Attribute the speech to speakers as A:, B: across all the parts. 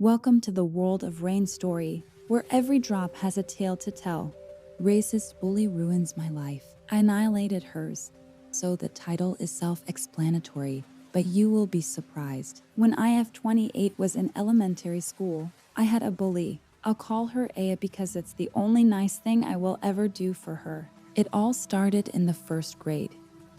A: Welcome to the world of Rain Story, where every drop has a tale to tell. Racist bully ruins my life. I annihilated hers. So the title is self-explanatory, but you will be surprised. When IF28 was in elementary school, I had a bully. I'll call her Aya because it's the only nice thing I will ever do for her. It all started in the first grade.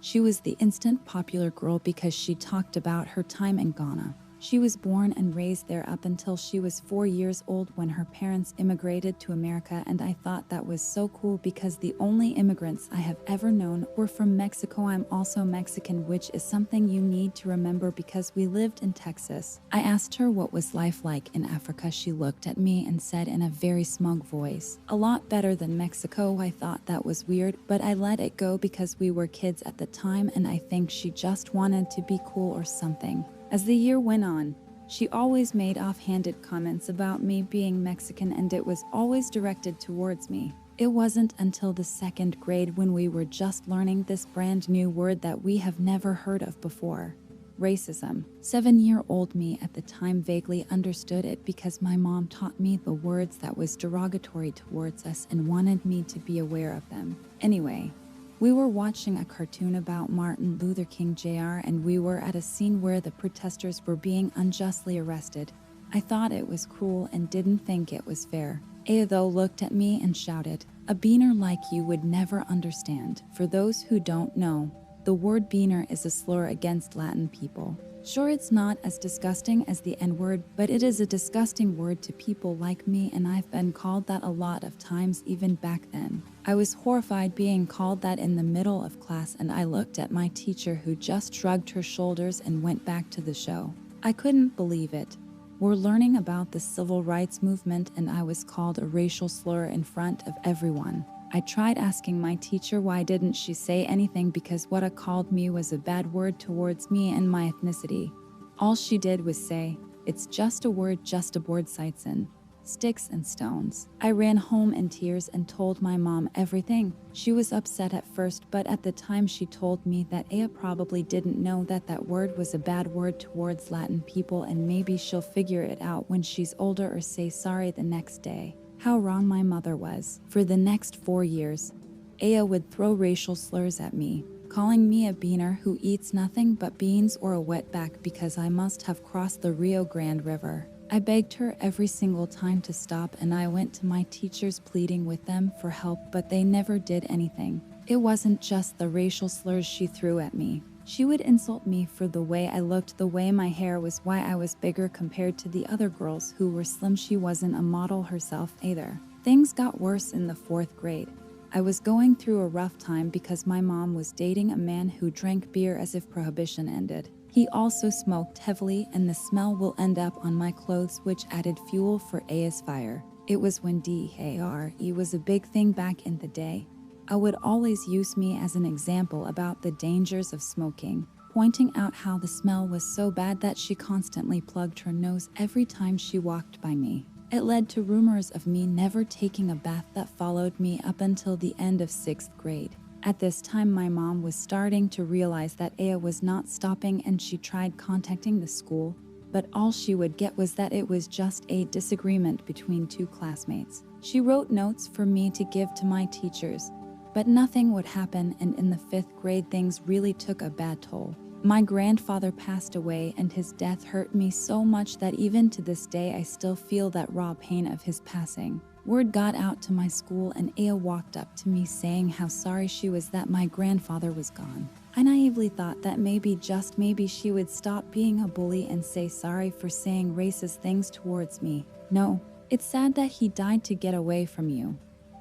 A: She was the instant popular girl because she talked about her time in Ghana. She was born and raised there up until she was 4 years old when her parents immigrated to America, and I thought that was so cool because the only immigrants I have ever known were from Mexico. I'm also Mexican, which is something you need to remember because we lived in Texas. I asked her what was life like in Africa. She looked at me and said in a very smug voice, "A lot better than Mexico." I thought that was weird, but I let it go because we were kids at the time and I think she just wanted to be cool or something. As the year went on, she always made offhanded comments about me being Mexican, and it was always directed towards me. It wasn't until the second grade when we were just learning this brand new word that we have never heard of before: racism. 7-year-old me at the time vaguely understood it because my mom taught me the words that was derogatory towards us and wanted me to be aware of them. Anyway, we were watching a cartoon about Martin Luther King Jr., and we were at a scene where the protesters were being unjustly arrested. I thought it was cruel and didn't think it was fair. Aya though looked at me and shouted, "A beaner like you would never understand." For those who don't know, the word beaner is a slur against Latin people. Sure, it's not as disgusting as the N-word, but it is a disgusting word to people like me, and I've been called that a lot of times even back then. I was horrified being called that in the middle of class, and I looked at my teacher, who just shrugged her shoulders and went back to the show. I couldn't believe it. We're learning about the civil rights movement and I was called a racial slur in front of everyone. I tried asking my teacher why didn't she say anything because what I called me was a bad word towards me and my ethnicity. All she did was say, "It's just a word, just a board sights in sticks and stones." I ran home in tears and told my mom everything. She was upset at first, but at the time she told me that Aya probably didn't know that that word was a bad word towards Latin people and maybe she'll figure it out when she's older or say sorry the next day. How wrong my mother was. For the next 4 years, Aya would throw racial slurs at me, calling me a beaner who eats nothing but beans or a wetback because I must have crossed the Rio Grande River. I begged her every single time to stop, and I went to my teachers pleading with them for help, but they never did anything. It wasn't just the racial slurs she threw at me. She would insult me for the way I looked, the way my hair was, why I was bigger compared to the other girls who were slim. She wasn't a model herself either. Things got worse in the 4th grade. I was going through a rough time because my mom was dating a man who drank beer as if prohibition ended. He also smoked heavily, and the smell will end up on my clothes, which added fuel for Aya's fire. It was when DARE was a big thing back in the day. I would always use me as an example about the dangers of smoking, pointing out how the smell was so bad that she constantly plugged her nose every time she walked by me. It led to rumors of me never taking a bath that followed me up until the end of 6th grade. At this time, my mom was starting to realize that Aya was not stopping, and she tried contacting the school, but all she would get was that it was just a disagreement between 2 classmates. She wrote notes for me to give to my teachers, but nothing would happen, and in the 5th grade things really took a bad toll. My grandfather passed away, and his death hurt me so much that even to this day I still feel that raw pain of his passing. Word got out to my school, and Aya walked up to me saying how sorry she was that my grandfather was gone. I naively thought that maybe, just maybe, she would stop being a bully and say sorry for saying racist things towards me. "No, it's sad that he died to get away from you.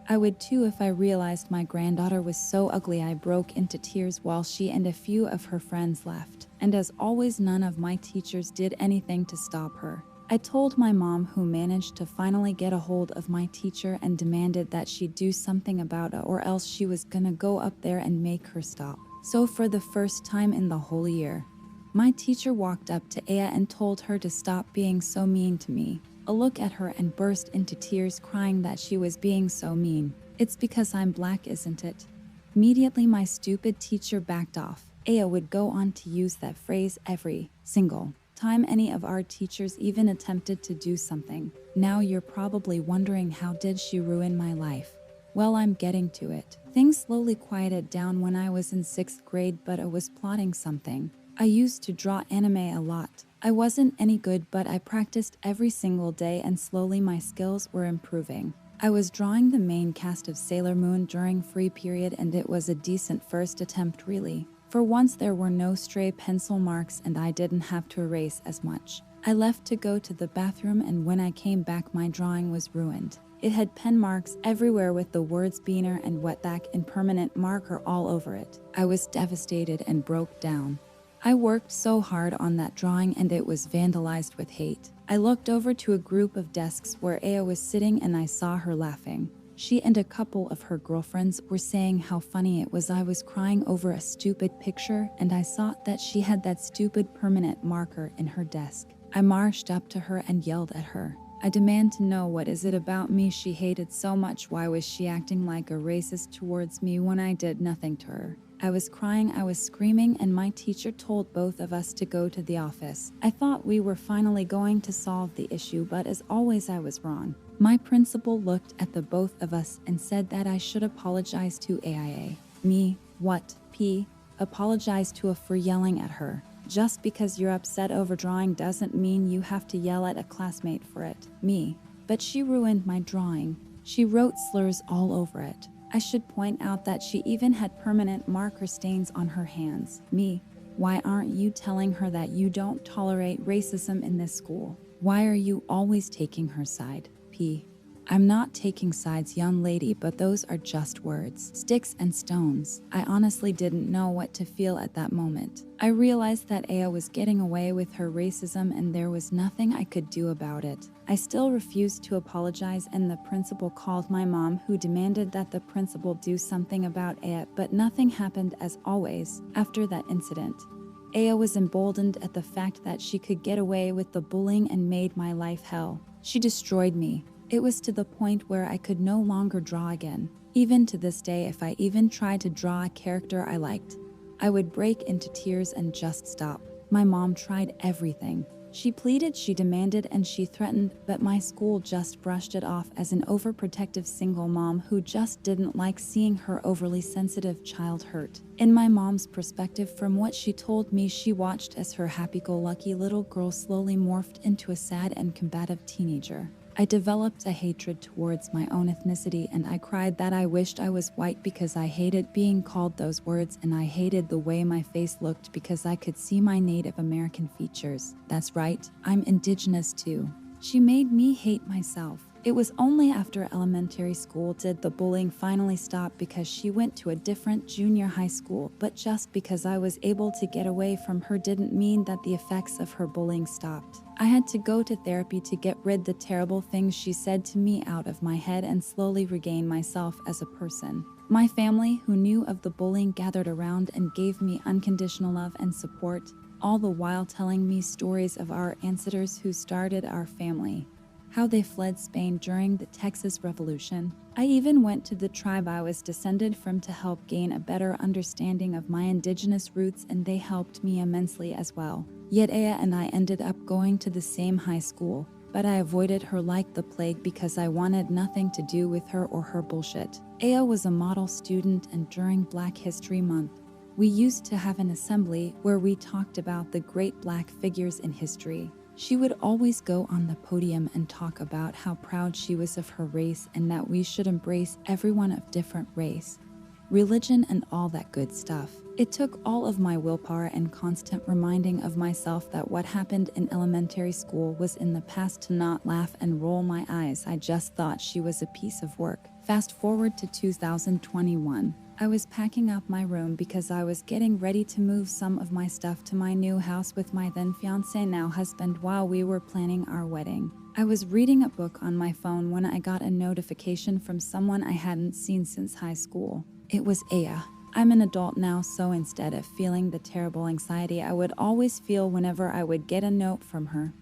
A: I would too if I realized my granddaughter was so ugly." I broke into tears while she and a few of her friends left. And as always, none of my teachers did anything to stop her. I told my mom, who managed to finally get a hold of my teacher and demanded that she do something about it, or else she was gonna go up there and make her stop. So for the first time in the whole year, my teacher walked up to Aya and told her to stop being so mean to me. I looked at her and burst into tears, crying that she was being so mean. "It's because I'm black, isn't it?" Immediately my stupid teacher backed off. Aya would go on to use that phrase every single time any of our teachers even attempted to do something. Now you're probably wondering, how did she ruin my life? Well, I'm getting to it. Things slowly quieted down when I was in 6th grade, but I was plotting something. I used to draw anime a lot. I wasn't any good, but I practiced every single day and slowly my skills were improving. I was drawing the main cast of Sailor Moon during free period, and it was a decent first attempt, really. For once there were no stray pencil marks and I didn't have to erase as much. I left to go to the bathroom, and when I came back my drawing was ruined. It had pen marks everywhere with the words Beaner and Wetback in permanent marker all over it. I was devastated and broke down. I worked so hard on that drawing and it was vandalized with hate. I looked over to a group of desks where Aya was sitting and I saw her laughing. She and a couple of her girlfriends were saying how funny it was I was crying over a stupid picture, and I saw that she had that stupid permanent marker in her desk. I marched up to her and yelled at her. I demand to know, what is it about me she hated so much? Why was she acting like a racist towards me when I did nothing to her? I was crying, I was screaming, and my teacher told both of us to go to the office. I thought we were finally going to solve the issue, but as always I was wrong. My principal looked at the both of us and said that I should apologize to AIA. Me? What? P? Apologize to her for yelling at her. Just because you're upset over drawing doesn't mean you have to yell at a classmate for it. Me? But she ruined my drawing. She wrote slurs all over it. I should point out that she even had permanent marker stains on her hands. Me? Why aren't you telling her that you don't tolerate racism in this school? Why are you always taking her side? P. I'm not taking sides, young lady, but those are just words. Sticks and stones. I honestly didn't know what to feel at that moment. I realized that Aya was getting away with her racism and there was nothing I could do about it. I still refused to apologize, and the principal called my mom, who demanded that the principal do something about Aya, but nothing happened as always after that incident. Aya was emboldened at the fact that she could get away with the bullying and made my life hell. She destroyed me. It was to the point where I could no longer draw again. Even to this day, if I even tried to draw a character I liked, I would break into tears and just stop. My mom tried everything. She pleaded, she demanded, and she threatened, but my school just brushed it off as an overprotective single mom who just didn't like seeing her overly sensitive child hurt. In my mom's perspective, from what she told me, she watched as her happy-go-lucky little girl slowly morphed into a sad and combative teenager. I developed a hatred towards my own ethnicity, and I cried that I wished I was white because I hated being called those words, and I hated the way my face looked because I could see my Native American features. That's right, I'm indigenous too. She made me hate myself. It was only after elementary school did the bullying finally stop, because she went to a different junior high school, but just because I was able to get away from her didn't mean that the effects of her bullying stopped. I had to go to therapy to get rid the terrible things she said to me out of my head and slowly regain myself as a person. My family, who knew of the bullying, gathered around and gave me unconditional love and support, all the while telling me stories of our ancestors who started our family, how they fled Spain during the Texas Revolution. I even went to the tribe I was descended from to help gain a better understanding of my indigenous roots, and they helped me immensely as well. Yet Aya and I ended up going to the same high school, but I avoided her like the plague because I wanted nothing to do with her or her bullshit. Aya was a model student, and during Black History Month, we used to have an assembly where we talked about the great Black figures in history. She would always go on the podium and talk about how proud she was of her race and that we should embrace everyone of different race, religion, and all that good stuff. It took all of my willpower and constant reminding of myself that what happened in elementary school was in the past to not laugh and roll my eyes. I just thought she was a piece of work. Fast forward to 2021. I was packing up my room because I was getting ready to move some of my stuff to my new house with my then fiancé, now husband, while we were planning our wedding. I was reading a book on my phone when I got a notification from someone I hadn't seen since high school. It was Aya. I'm an adult now, so instead of feeling the terrible anxiety I would always feel whenever I would get a note from her,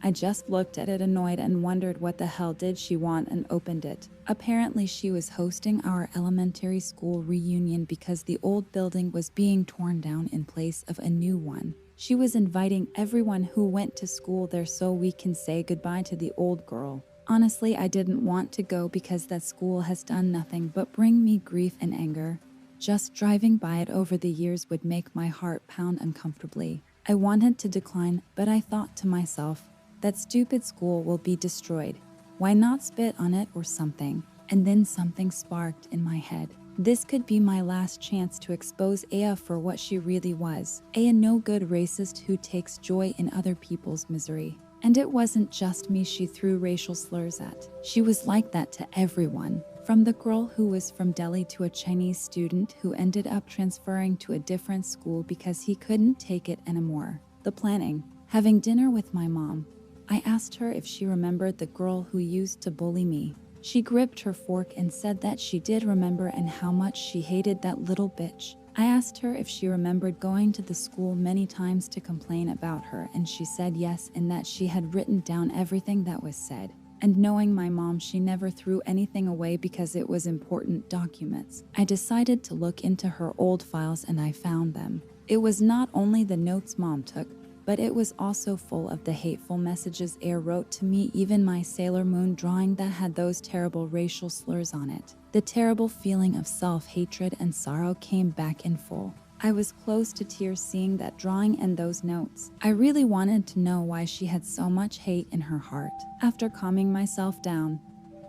A: I just looked at it annoyed and wondered what the hell did she want, and opened it. Apparently she was hosting our elementary school reunion because the old building was being torn down in place of a new one. She was inviting everyone who went to school there so we can say goodbye to the old girl. Honestly, I didn't want to go because that school has done nothing but bring me grief and anger. Just driving by it over the years would make my heart pound uncomfortably. I wanted to decline, but I thought to myself, that stupid school will be destroyed. Why not spit on it or something? And then something sparked in my head. This could be my last chance to expose Aya for what she really was. A no-good racist who takes joy in other people's misery. And it wasn't just me she threw racial slurs at. She was like that to everyone. From the girl who was from Delhi to a Chinese student who ended up transferring to a different school because he couldn't take it anymore. The planning. Having dinner with my mom. I asked her if she remembered the girl who used to bully me. She gripped her fork and said that she did remember and how much she hated that little bitch. I asked her if she remembered going to the school many times to complain about her, and she said yes, and that she had written down everything that was said. And knowing my mom, she never threw anything away because it was important documents. I decided to look into her old files and I found them. It was not only the notes mom took, but it was also full of the hateful messages Air wrote to me, even my Sailor Moon drawing that had those terrible racial slurs on it. The terrible feeling of self-hatred and sorrow came back in full. I was close to tears seeing that drawing and those notes. I really wanted to know why she had so much hate in her heart. After calming myself down,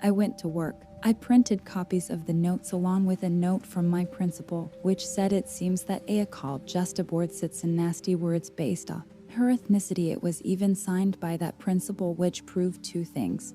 A: I went to work. I printed copies of the notes along with a note from my principal, which said it seems that Aya called just aboard sits in nasty words based off her ethnicity. It was even signed by that principal, which proved two things.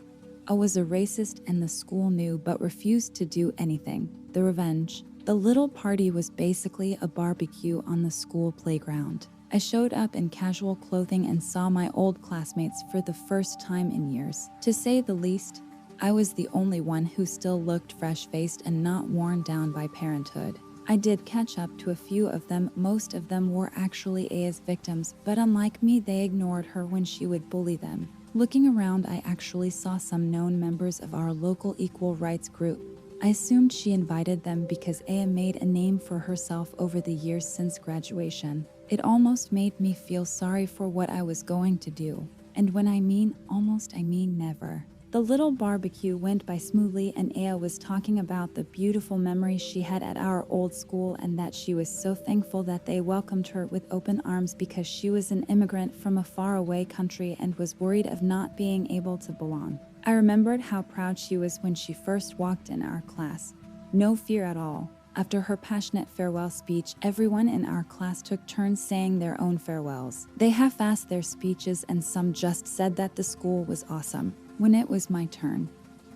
A: I was a racist and the school knew but refused to do anything. The revenge. The little party was basically a barbecue on the school playground. I showed up in casual clothing and saw my old classmates for the first time in years. To say the least, I was the only one who still looked fresh-faced and not worn down by parenthood. I did catch up to a few of them. Most of them were actually Aya's victims, but unlike me, they ignored her when she would bully them. Looking around, I actually saw some known members of our local equal rights group. I assumed she invited them because Aya made a name for herself over the years since graduation. It almost made me feel sorry for what I was going to do. And when I mean almost, I mean never. The little barbecue went by smoothly and Aya was talking about the beautiful memories she had at our old school and that she was so thankful that they welcomed her with open arms because she was an immigrant from a faraway country and was worried of not being able to belong. I remembered how proud she was when she first walked in our class. No fear at all. After her passionate farewell speech, everyone in our class took turns saying their own farewells. They half-assed their speeches and some just said that the school was awesome. When it was my turn,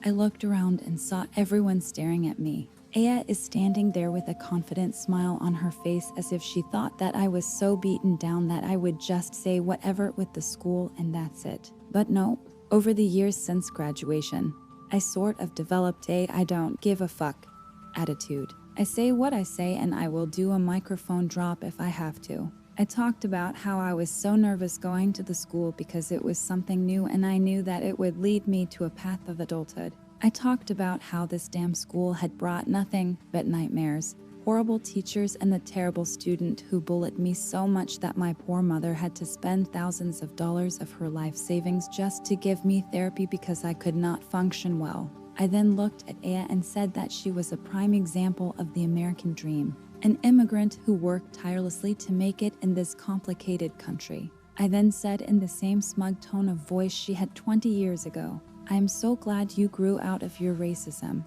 A: I looked around and saw everyone staring at me. Aya is standing there with a confident smile on her face as if she thought that I was so beaten down that I would just say whatever with the school and that's it. But no, over the years since graduation, I sort of developed a I don't give a fuck attitude. I say what I say and I will do a microphone drop if I have to. I talked about how I was so nervous going to the school because it was something new and I knew that it would lead me to a path of adulthood. I talked about how this damn school had brought nothing but nightmares, horrible teachers, and the terrible student who bullied me so much that my poor mother had to spend thousands of dollars of her life savings just to give me therapy because I could not function well. I then looked at Aya and said that she was a prime example of the American dream. An immigrant who worked tirelessly to make it in this complicated country. I then said in the same smug tone of voice she had 20 years ago, I am so glad you grew out of your racism.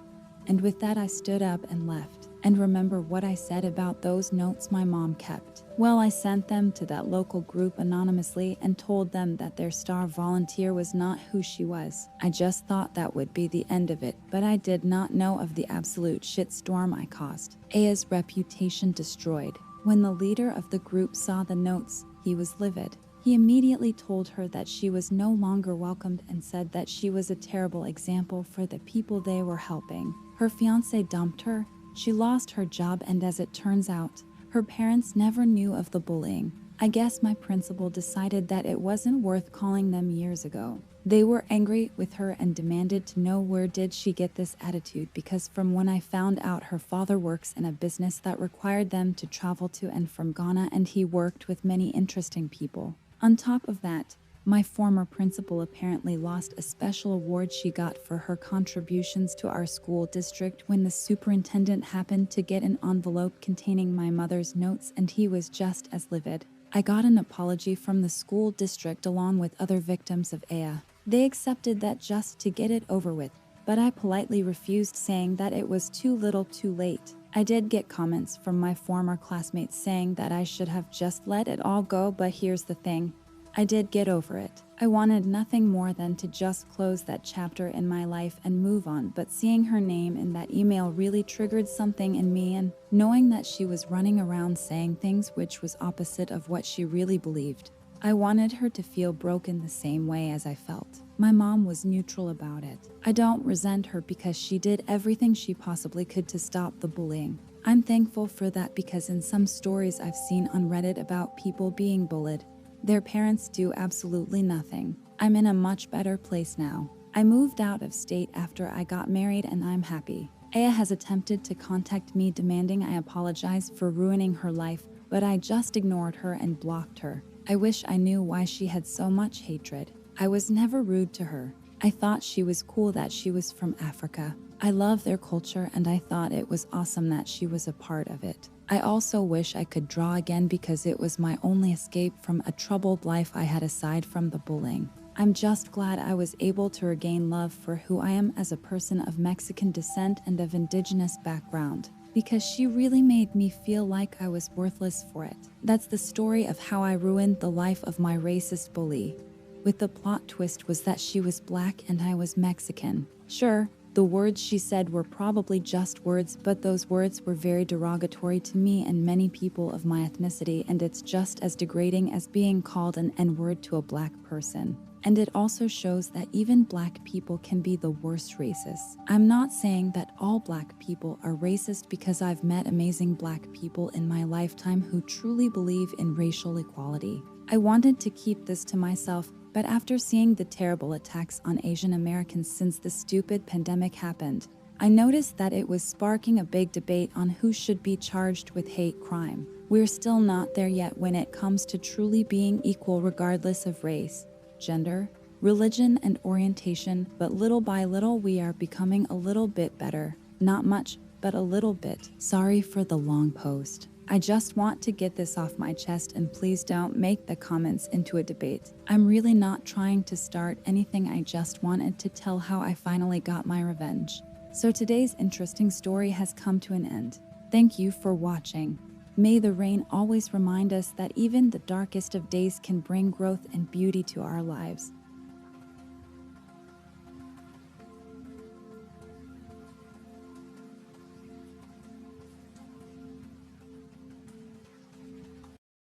A: And with that I stood up and left. And remember what I said about those notes my mom kept? Well, I sent them to that local group anonymously and told them that their star volunteer was not who she was. I just thought that would be the end of it, but I did not know of the absolute shitstorm I caused. Aya's reputation destroyed. When the leader of the group saw the notes, he was livid. He immediately told her that she was no longer welcomed and said that she was a terrible example for the people they were helping. Her fiancé dumped her. She lost her job and as it turns out, her parents never knew of the bullying. I guess my principal decided that it wasn't worth calling them years ago. They were angry with her and demanded to know where did she get this attitude, because from when I found out her father works in a business that required them to travel to and from Ghana, and he worked with many interesting people. On top of that, my former principal apparently lost a special award she got for her contributions to our school district when the superintendent happened to get an envelope containing my mother's notes, and he was just as livid. I got an apology from the school district along with other victims of AIA. They accepted that just to get it over with, but I politely refused, saying that it was too little too late. I did get comments from my former classmates saying that I should have just let it all go, but here's the thing. I did get over it. I wanted nothing more than to just close that chapter in my life and move on, but seeing her name in that email really triggered something in me, and knowing that she was running around saying things which was opposite of what she really believed, I wanted her to feel broken the same way as I felt. My mom was neutral about it. I don't resent her because she did everything she possibly could to stop the bullying. I'm thankful for that, because in some stories I've seen on Reddit about people being bullied, their parents do absolutely nothing. I'm in a much better place now. I moved out of state after I got married, and I'm happy. Aya has attempted to contact me demanding I apologize for ruining her life, but I just ignored her and blocked her. I wish I knew why she had so much hatred. I was never rude to her. I thought she was cool that she was from Africa. I love their culture, and I thought it was awesome that she was a part of it. I also wish I could draw again, because it was my only escape from a troubled life I had aside from the bullying. I'm just glad I was able to regain love for who I am as a person of Mexican descent and of indigenous background, because she really made me feel like I was worthless for it. That's the story of how I ruined the life of my racist bully. With the plot twist was that she was black and I was Mexican. Sure, the words she said were probably just words, but those words were very derogatory to me and many people of my ethnicity, and it's just as degrading as being called an N-word to a black person. And it also shows that even black people can be the worst racists. I'm not saying that all black people are racist, because I've met amazing black people in my lifetime who truly believe in racial equality. I wanted to keep this to myself, but after seeing the terrible attacks on Asian Americans since the stupid pandemic happened, I noticed that it was sparking a big debate on who should be charged with hate crime. We're still not there yet when it comes to truly being equal regardless of race, gender, religion, and orientation, but little by little we are becoming a little bit better. Not much, but a little bit. Sorry for the long post. I just want to get this off my chest, and please don't make the comments into a debate. I'm really not trying to start anything, I just wanted to tell how I finally got my revenge. So today's interesting story has come to an end. Thank you for watching. May the rain always remind us that even the darkest of days can bring growth and beauty to our lives.